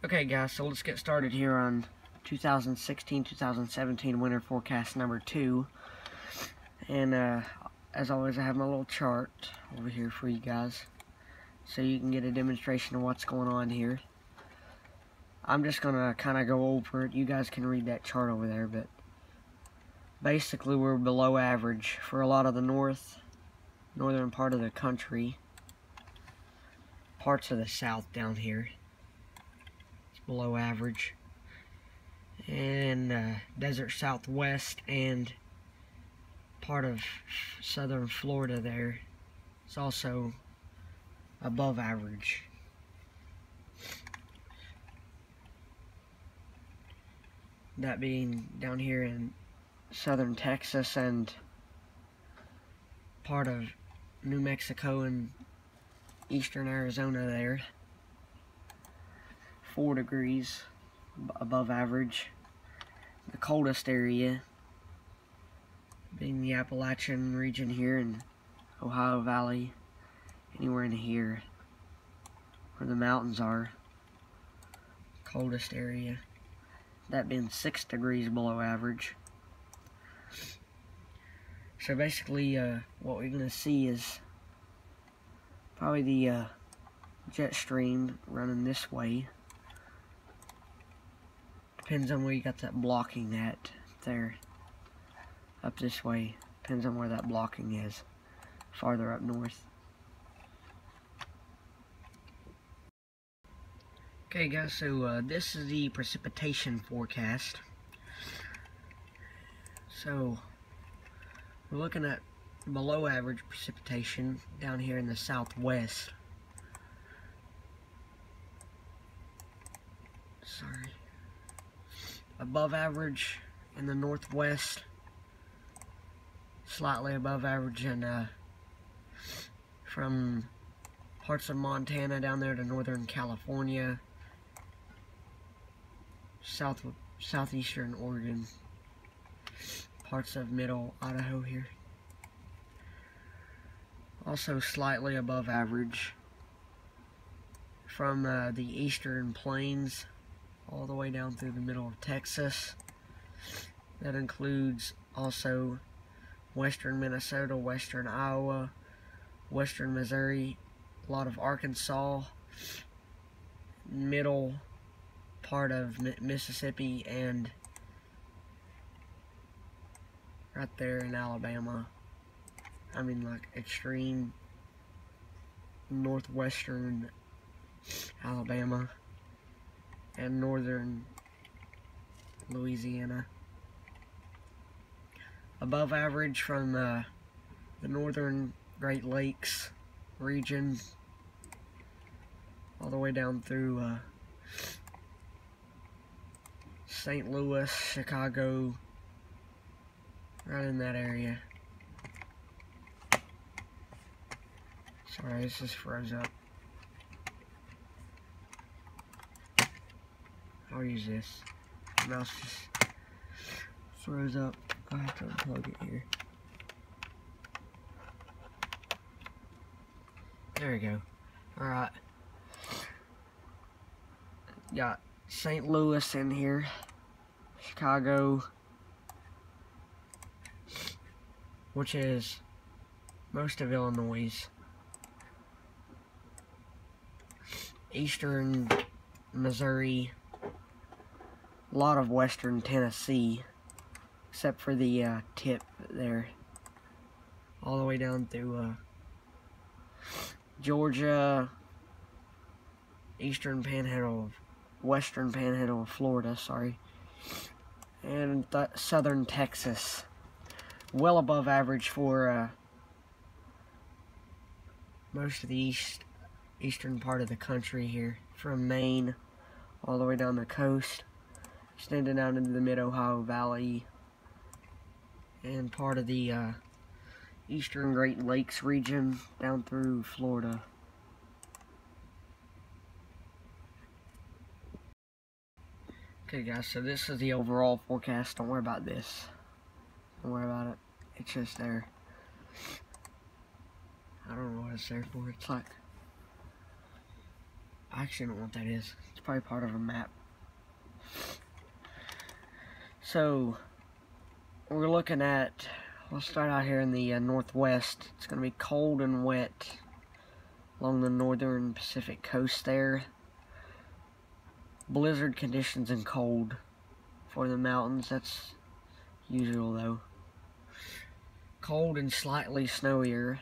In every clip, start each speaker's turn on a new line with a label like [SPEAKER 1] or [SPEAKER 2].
[SPEAKER 1] Okay guys, so let's get started here on 2016-2017 Winter Forecast number 2. And as always, I have my little chart over here for you guys, so you can get a demonstration of what's going on here. I'm just going to kind of go over it. You guys can read that chart over there, but basically we're below average for a lot of the northern part of the country. Parts of the south down here, below average, and desert southwest and part of southern Florida there is also above average. That being down here in southern Texas and part of New Mexico and eastern Arizona there, 4 degrees above average. The coldest area being the Appalachian region here in Ohio Valley, anywhere in here where the mountains are, coldest area. That being 6 degrees below average. So basically what we're going to see is probably the jet stream running this way. Depends on where you got that blocking that there. Up this way. Depends on where that blocking is. Farther up north. Okay guys, so this is the precipitation forecast. So we're looking at below average precipitation down here in the southwest. Sorry. Above average in the northwest, slightly above average in from parts of Montana down there to northern California, southeastern Oregon, parts of middle Idaho here. Also slightly above average from the eastern plains all the way down through the middle of Texas. That includes also western Minnesota, western Iowa, western Missouri, a lot of Arkansas, middle part of Mississippi, and right there in Alabama. I mean, like extreme northwestern Alabama and northern Louisiana. Above average from the northern Great Lakes region all the way down through St. Louis, Chicago, right in that area. Sorry, this just froze up. I'll use this. The mouse just froze up. I have to unplug it here. There we go. Alright. Got St. Louis in here. Chicago. Which is most of Illinois. Eastern Missouri. A lot of western Tennessee, except for the tip there, all the way down through Georgia, eastern panhandle, western panhandle of Florida, sorry, and southern Texas. Well above average for most of the eastern part of the country here, from Maine all the way down the coast, extending out into the mid-Ohio Valley and part of the eastern Great Lakes region down through Florida. Okay guys, so this is the overall forecast. Don't worry about this. Don't worry about it. It's just there. I don't know what it's there for. It's like I actually don't know what that is. It's probably part of a map. So, we're looking at, we'll start out here in the northwest. It's going to be cold and wet along the northern Pacific coast there. Blizzard conditions and cold for the mountains. That's usual though. Cold and slightly snowier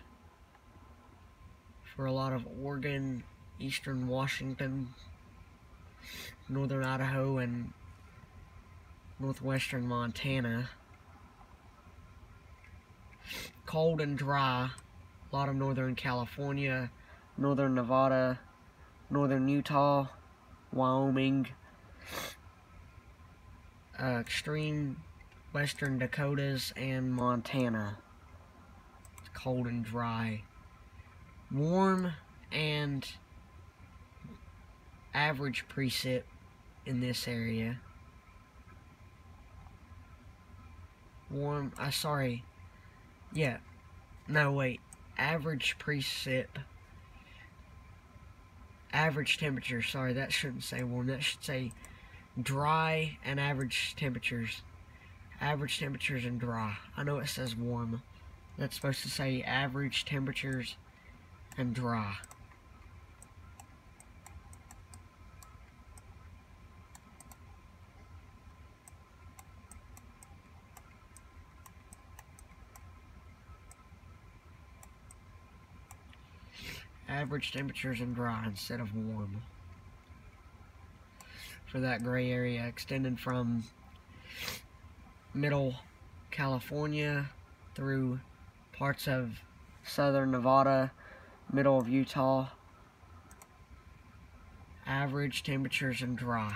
[SPEAKER 1] for a lot of Oregon, eastern Washington, northern Idaho, and northwestern Montana. Cold and dry, a lot of northern California, northern Nevada, northern Utah, Wyoming, extreme western Dakotas, and Montana. It's cold and dry. Warm and average precip in this area. Warm, average precip. Average temperature, sorry, that shouldn't say warm, that should say dry and average temperatures. Average temperatures and dry. I know it says warm. That's supposed to say average temperatures and dry. Average temperatures and dry instead of warm. For that gray area extending from middle California through parts of southern Nevada, middle of Utah. Average temperatures and dry.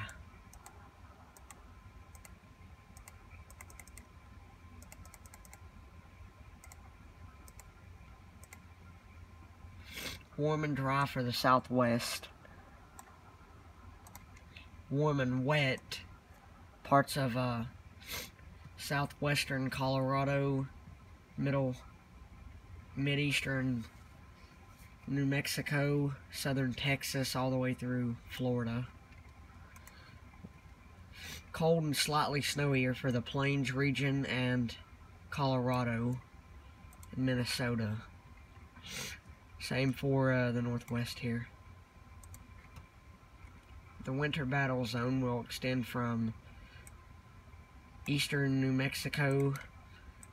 [SPEAKER 1] Warm and dry for the southwest. Warm and wet parts of southwestern Colorado, mid-eastern New Mexico, southern Texas, all the way through Florida. Cold and slightly snowier for the Plains region and Colorado and Minnesota. Same for the northwest here. The winter battle zone will extend from eastern New Mexico,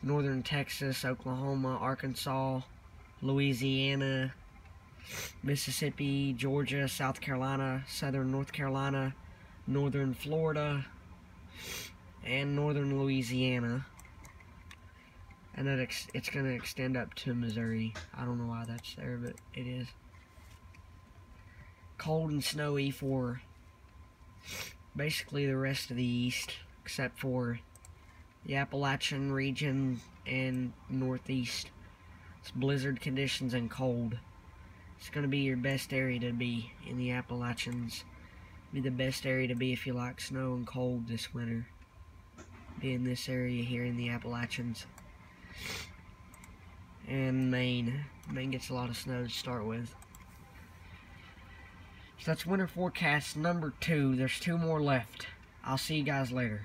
[SPEAKER 1] northern Texas, Oklahoma, Arkansas, Louisiana, Mississippi, Georgia, South Carolina, southern North Carolina, northern Florida, and northern Louisiana. And then it's going to extend up to Missouri. I don't know why that's there, but it is. Cold and snowy for basically the rest of the east, except for the Appalachian region and northeast. It's blizzard conditions and cold. It's going to be your best area to be in the Appalachians. Be the best area to be if you like snow and cold this winter. Be in this area here in the Appalachians. And Maine. Maine gets a lot of snow to start with. So that's winter forecast number 2. There's 2 more left. I'll see you guys later.